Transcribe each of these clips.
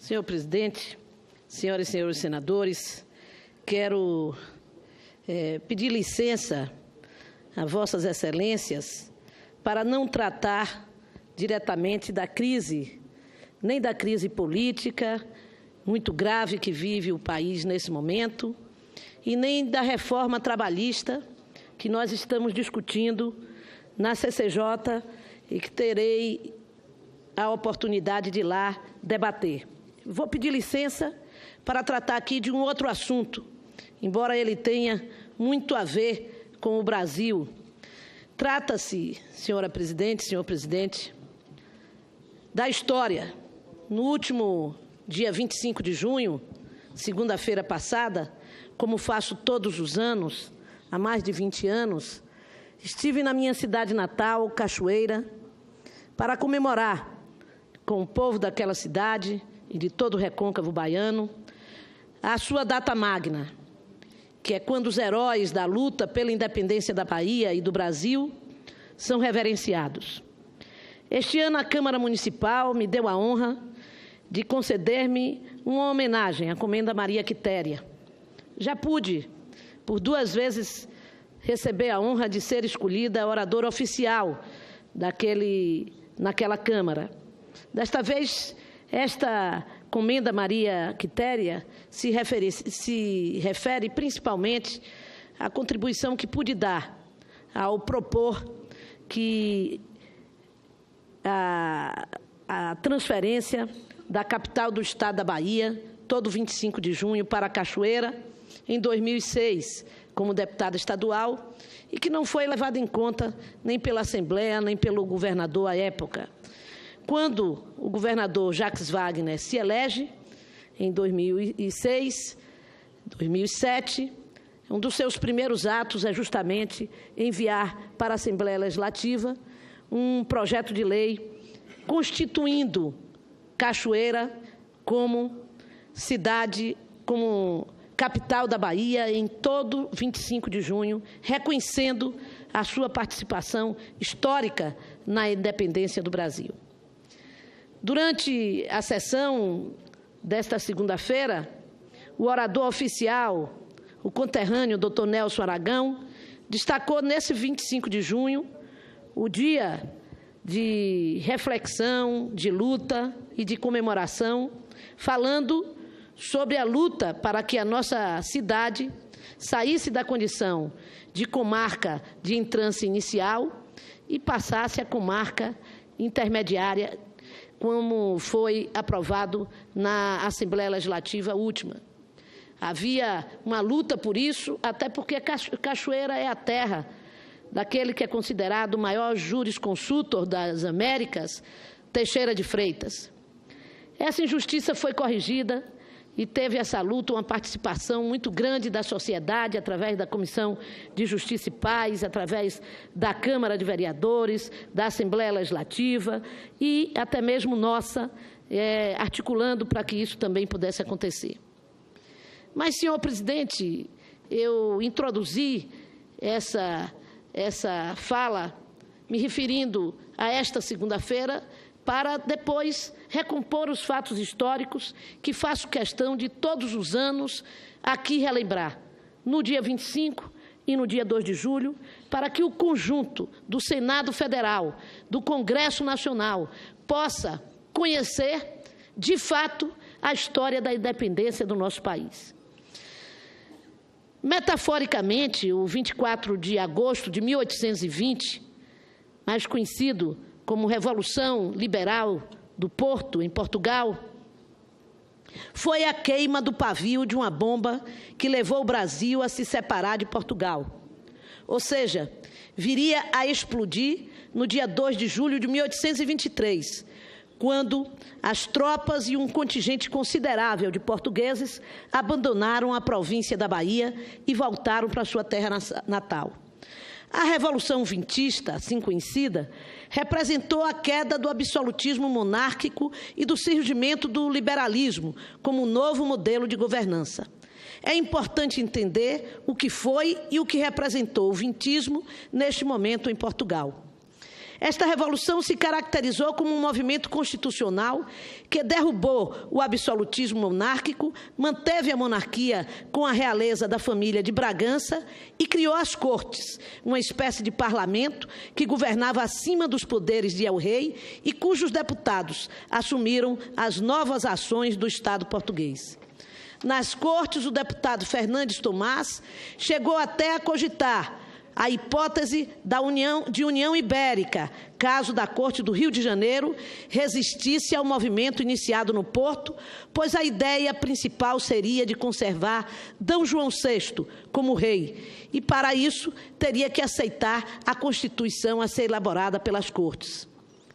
Senhor presidente, senhoras e senhores senadores, quero pedir licença a vossas excelências para não tratar diretamente da crise, nem da crise política muito grave que vive o país nesse momento, e nem da reforma trabalhista que nós estamos discutindo na CCJ e que terei a oportunidade de lá debater. Vou pedir licença para tratar aqui de um outro assunto, embora ele tenha muito a ver com o Brasil. Trata-se, senhora presidente, senhor presidente, da história. No último dia 25 de junho, segunda-feira passada, como faço todos os anos, há mais de 20 anos, estive na minha cidade natal, Cachoeira, para comemorar com o povo daquela cidade e de todo o recôncavo baiano a sua data magna, que é quando os heróis da luta pela independência da Bahia e do Brasil são reverenciados. Este ano a Câmara Municipal me deu a honra de conceder-me uma homenagem à Comenda Maria Quitéria. Já pude, por 2 vezes, receber a honra de ser escolhida oradora oficial naquela Câmara. Desta vez, esta Comenda Maria Quitéria se refere principalmente à contribuição que pude dar ao propor que a transferência da capital do estado da Bahia, todo 25 de junho, para a Cachoeira, em 2006, como deputada estadual, e que não foi levada em conta nem pela Assembleia, nem pelo governador à época. Quando o governador Jacques Wagner se elege, em 2006, 2007, um dos seus primeiros atos é justamente enviar para a Assembleia Legislativa um projeto de lei constituindo Cachoeira como cidade, como capital da Bahia em todo 25 de junho, reconhecendo a sua participação histórica na independência do Brasil. Durante a sessão desta segunda-feira, o orador oficial, o conterrâneo Dr. Nelson Aragão, destacou nesse 25 de junho o dia de reflexão, de luta e de comemoração, falando sobre a luta para que a nossa cidade saísse da condição de comarca de entrância inicial e passasse a comarca intermediária, como foi aprovado na Assembleia Legislativa última. Havia uma luta por isso, até porque Cachoeira é a terra daquele que é considerado o maior jurisconsultor das Américas, Teixeira de Freitas. Essa injustiça foi corrigida e teve essa luta uma participação muito grande da sociedade, através da Comissão de Justiça e Paz, através da Câmara de Vereadores, da Assembleia Legislativa e até mesmo nossa, articulando para que isso também pudesse acontecer. Mas, senhor presidente, eu introduzi essa fala me referindo a esta segunda-feira para depois recompor os fatos históricos que faço questão de todos os anos aqui relembrar, no dia 25 e no dia 2 de julho, para que o conjunto do Senado Federal, do Congresso Nacional, possa conhecer, de fato, a história da independência do nosso país. Metaforicamente, o 24 de agosto de 1820, mais conhecido como Revolução Liberal do Porto, em Portugal, foi a queima do pavio de uma bomba que levou o Brasil a se separar de Portugal. Ou seja, viria a explodir no dia 2 de julho de 1823, quando as tropas e um contingente considerável de portugueses abandonaram a província da Bahia e voltaram para sua terra natal. A Revolução Vintista, assim conhecida, representou a queda do absolutismo monárquico e do surgimento do liberalismo como novo modelo de governança. É importante entender o que foi e o que representou o vintismo neste momento em Portugal. Esta revolução se caracterizou como um movimento constitucional que derrubou o absolutismo monárquico, manteve a monarquia com a realeza da família de Bragança e criou as cortes, uma espécie de parlamento que governava acima dos poderes de el-rei e cujos deputados assumiram as novas ações do Estado português. Nas cortes, o deputado Fernandes Tomás chegou até a cogitar a hipótese de União Ibérica, caso da Corte do Rio de Janeiro resistisse ao movimento iniciado no Porto, pois a ideia principal seria de conservar D. João VI como rei, e para isso teria que aceitar a Constituição a ser elaborada pelas Cortes.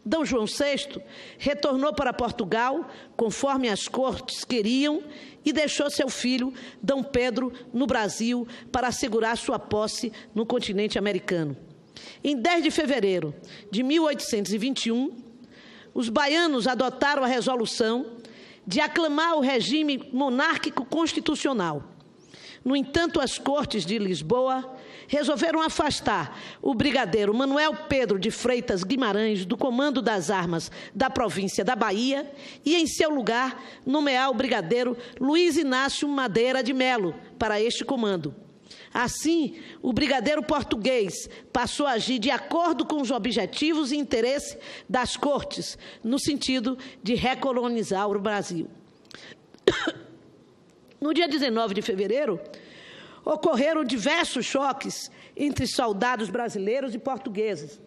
D. João VI retornou para Portugal, conforme as Cortes queriam, e deixou seu filho, D. Pedro, no Brasil, para assegurar sua posse no continente americano. Em 10 de fevereiro de 1821, os baianos adotaram a resolução de aclamar o regime monárquico constitucional. No entanto, as Cortes de Lisboa resolveram afastar o brigadeiro Manuel Pedro de Freitas Guimarães do comando das armas da província da Bahia e, em seu lugar, nomear o brigadeiro Luiz Inácio Madeira de Melo para este comando. Assim, o brigadeiro português passou a agir de acordo com os objetivos e interesses das Cortes, no sentido de recolonizar o Brasil. No dia 19 de fevereiro, ocorreram diversos choques entre soldados brasileiros e portugueses.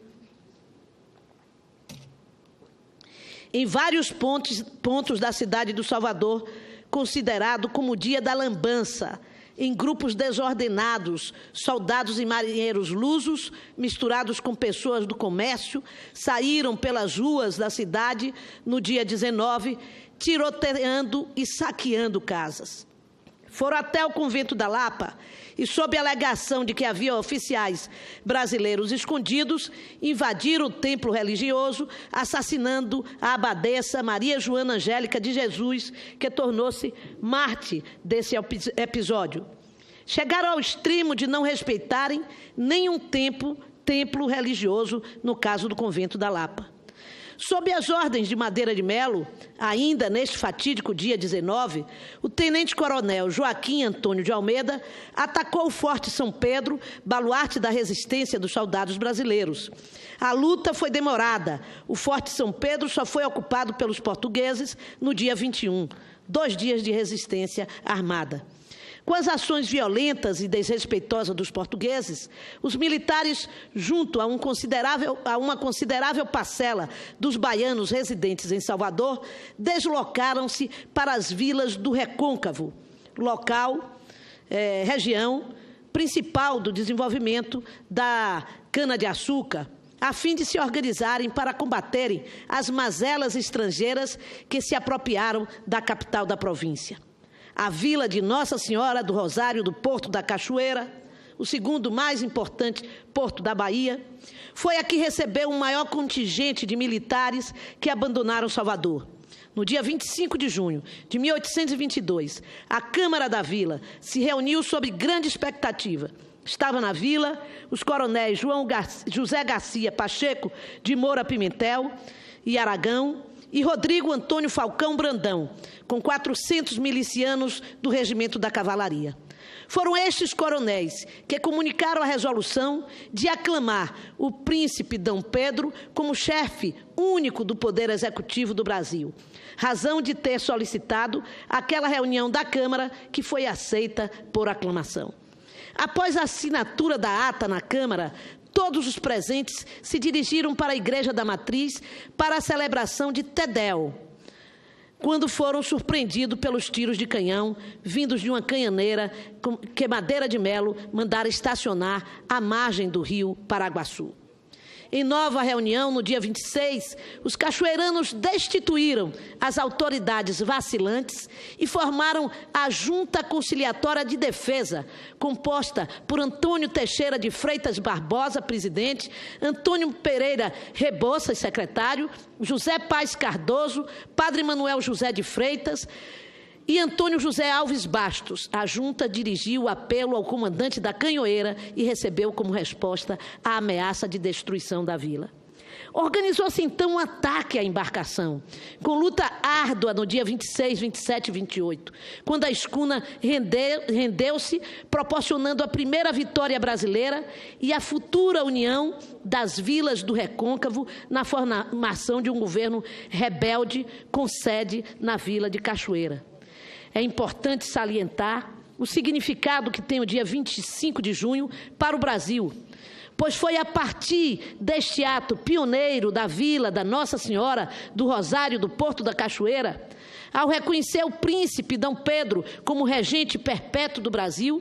Em vários pontos da cidade do Salvador, considerado como o dia da lambança, em grupos desordenados, soldados e marinheiros lusos, misturados com pessoas do comércio, saíram pelas ruas da cidade no dia 19, tiroteando e saqueando casas. Foram até o convento da Lapa e, sob a alegação de que havia oficiais brasileiros escondidos, invadiram o templo religioso, assassinando a abadesa Maria Joana Angélica de Jesus, que tornou-se mártir desse episódio. Chegaram ao extremo de não respeitarem nenhum templo religioso, no caso do convento da Lapa. Sob as ordens de Madeira de Melo, ainda neste fatídico dia 19, o tenente-coronel Joaquim Antônio de Almeida atacou o Forte São Pedro, baluarte da resistência dos soldados brasileiros. A luta foi demorada. O Forte São Pedro só foi ocupado pelos portugueses no dia 21, 2 dias de resistência armada. Com as ações violentas e desrespeitosas dos portugueses, os militares, junto a uma considerável parcela dos baianos residentes em Salvador, deslocaram-se para as vilas do Recôncavo, região principal do desenvolvimento da cana-de-açúcar, a fim de se organizarem para combaterem as mazelas estrangeiras que se apropriaram da capital da província. A vila de Nossa Senhora do Rosário do Porto da Cachoeira, o segundo mais importante porto da Bahia, foi a que recebeu o maior contingente de militares que abandonaram Salvador. No dia 25 de junho de 1822, a Câmara da Vila se reuniu sob grande expectativa. Estavam na vila os coronéis José Garcia Pacheco de Moura Pimentel e Aragão, e Rodrigo Antônio Falcão Brandão, com 400 milicianos do Regimento da Cavalaria. Foram estes coronéis que comunicaram a resolução de aclamar o príncipe D. Pedro como chefe único do Poder Executivo do Brasil, razão de ter solicitado aquela reunião da Câmara que foi aceita por aclamação. Após a assinatura da ata na Câmara, todos os presentes se dirigiram para a Igreja da Matriz para a celebração de Tedéu, quando foram surpreendidos pelos tiros de canhão vindos de uma canhaneira que Madeira de Melo mandara estacionar à margem do rio Paraguaçu. Em nova reunião, no dia 26, os cachoeiranos destituíram as autoridades vacilantes e formaram a Junta Conciliatória de Defesa, composta por Antônio Teixeira de Freitas Barbosa, presidente, Antônio Pereira Rebouças, secretário, José Paes Cardoso, Padre Manuel José de Freitas e Antônio José Alves Bastos. A junta dirigiu o apelo ao comandante da Canhoeira e recebeu como resposta a ameaça de destruição da vila. Organizou-se, então, um ataque à embarcação, com luta árdua no dia 26, 27 e 28, quando a escuna rendeu-se, proporcionando a primeira vitória brasileira e a futura união das vilas do Recôncavo na formação de um governo rebelde com sede na vila de Cachoeira. É importante salientar o significado que tem o dia 25 de junho para o Brasil, pois foi a partir deste ato pioneiro da vila da Nossa Senhora do Rosário do Porto da Cachoeira, ao reconhecer o príncipe Dom Pedro como regente perpétuo do Brasil,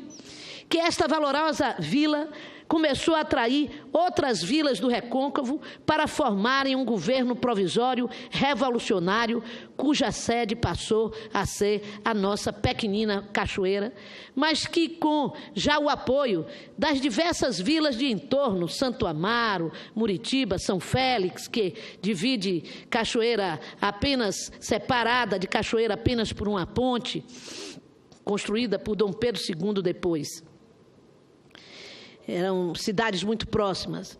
que esta valorosa vila começou a atrair outras vilas do Recôncavo para formarem um governo provisório revolucionário, cuja sede passou a ser a nossa pequenina Cachoeira, mas que com já o apoio das diversas vilas de entorno, Santo Amaro, Muritiba, São Félix, que divide Cachoeira apenas separada de Cachoeira apenas por uma ponte, construída por Dom Pedro II depois. Eram cidades muito próximas.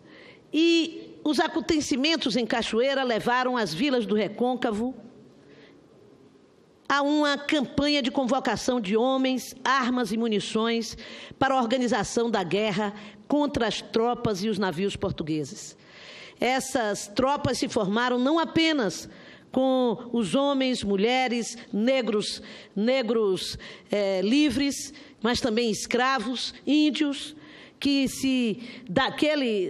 E os acontecimentos em Cachoeira levaram as vilas do Recôncavo a uma campanha de convocação de homens, armas e munições para a organização da guerra contra as tropas e os navios portugueses. Essas tropas se formaram não apenas com os homens, mulheres, negros livres, mas também escravos, índios, que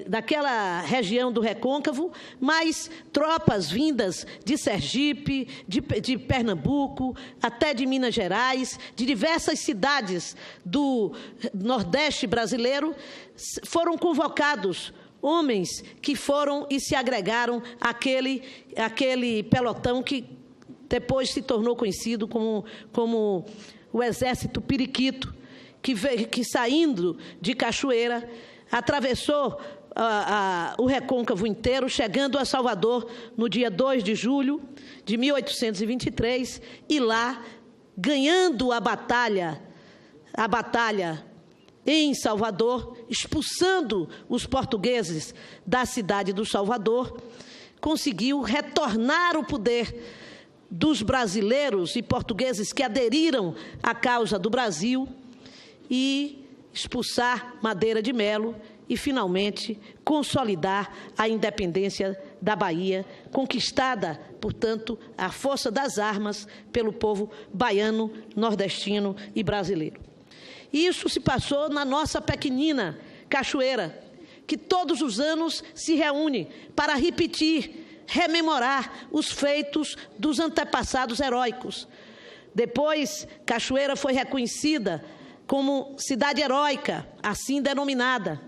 daquela região do Recôncavo, mas tropas vindas de Sergipe, de Pernambuco, até de Minas Gerais, de diversas cidades do Nordeste brasileiro, foram convocados homens que foram e se agregaram àquele pelotão que depois se tornou conhecido como o Exército Periquito, que saindo de Cachoeira, atravessou o Recôncavo inteiro, chegando a Salvador no dia 2 de julho de 1823, e lá, ganhando a batalha em Salvador, expulsando os portugueses da cidade do Salvador, conseguiu retornar o poder dos brasileiros e portugueses que aderiram à causa do Brasil, e expulsar Madeira de Melo e, finalmente, consolidar a independência da Bahia, conquistada, portanto, à força das armas pelo povo baiano, nordestino e brasileiro. Isso se passou na nossa pequenina Cachoeira, que todos os anos se reúne para repetir, rememorar os feitos dos antepassados heróicos. Depois, Cachoeira foi reconhecida como cidade heróica, assim denominada.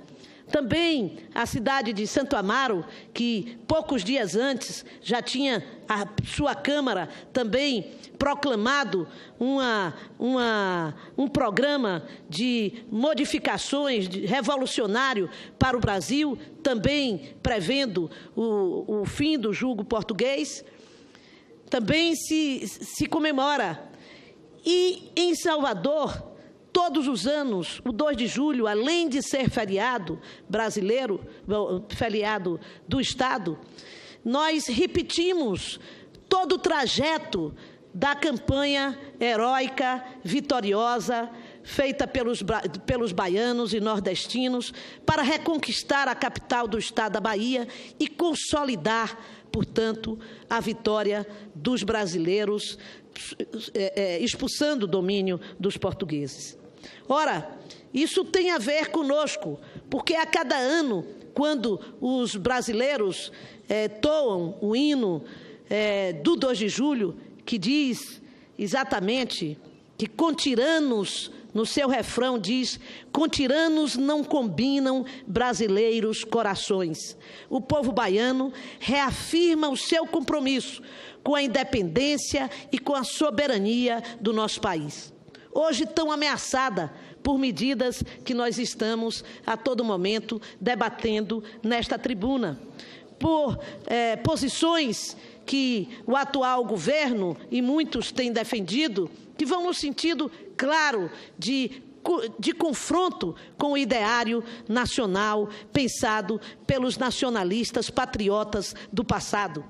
Também a cidade de Santo Amaro, que poucos dias antes já tinha a sua Câmara também proclamado um programa de modificações revolucionário para o Brasil, também prevendo o fim do jugo português, também se comemora. E em Salvador, todos os anos, o 2 de julho, além de ser feriado brasileiro, feriado do Estado, nós repetimos todo o trajeto da campanha heróica, vitoriosa, feita pelos baianos e nordestinos, para reconquistar a capital do Estado da Bahia e consolidar, portanto, a vitória dos brasileiros, expulsando o domínio dos portugueses. Ora, isso tem a ver conosco, porque a cada ano, quando os brasileiros toam o hino do 2 de julho, que diz exatamente que com tiranos, no seu refrão diz, com tiranos não combinam brasileiros corações. O povo baiano reafirma o seu compromisso com a independência e com a soberania do nosso país. Hoje tão ameaçada por medidas que nós estamos a todo momento debatendo nesta tribuna, por posições que o atual governo e muitos têm defendido, que vão no sentido claro de de confronto com o ideário nacional pensado pelos nacionalistas patriotas do passado.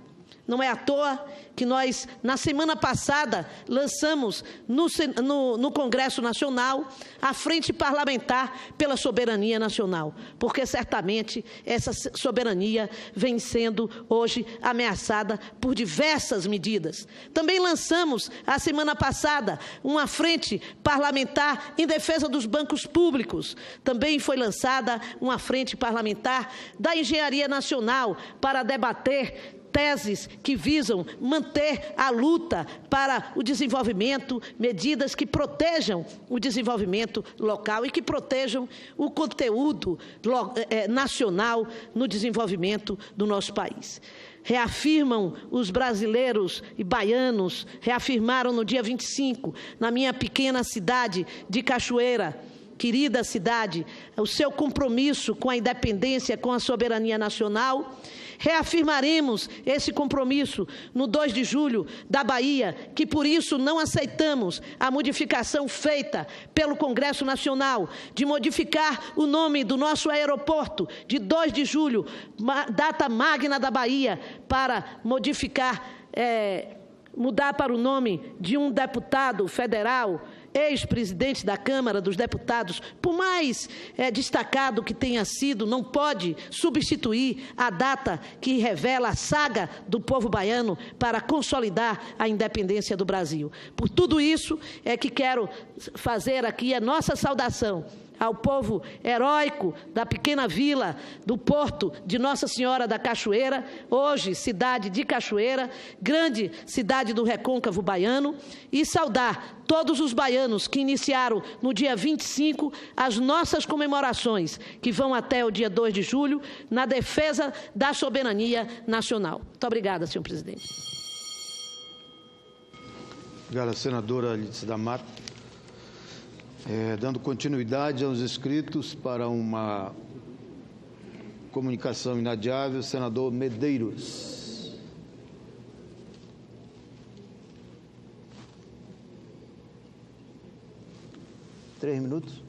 Não é à toa que nós, na semana passada, lançamos no Congresso Nacional a Frente Parlamentar pela Soberania Nacional, porque certamente essa soberania vem sendo hoje ameaçada por diversas medidas. Também lançamos, a semana passada, uma Frente Parlamentar em defesa dos bancos públicos. Também foi lançada uma Frente Parlamentar da Engenharia Nacional para debater teses que visam manter a luta para o desenvolvimento, medidas que protejam o desenvolvimento local e que protejam o conteúdo nacional no desenvolvimento do nosso país. Reafirmam os brasileiros e baianos, reafirmaram no dia 25, na minha pequena cidade de Cachoeira, querida cidade, o seu compromisso com a independência, com a soberania nacional. Reafirmaremos esse compromisso no 2 de julho da Bahia, que por isso não aceitamos a modificação feita pelo Congresso Nacional de modificar o nome do nosso aeroporto de 2 de julho, data magna da Bahia, para mudar para o nome de um deputado federal, ex-presidente da Câmara dos Deputados, por mais destacado que tenha sido, não pode substituir a data que revela a saga do povo baiano para consolidar a independência do Brasil. Por tudo isso é que quero fazer aqui a nossa saudação ao povo heróico da pequena vila do Porto de Nossa Senhora da Cachoeira, hoje cidade de Cachoeira, grande cidade do recôncavo baiano, e saudar todos os baianos que iniciaram no dia 25 as nossas comemorações, que vão até o dia 2 de julho, na defesa da soberania nacional. Muito obrigada, senhor presidente. Obrigada, senadora Alice da Mata. Dando continuidade aos inscritos para uma comunicação inadiável, senador Medeiros. Três minutos.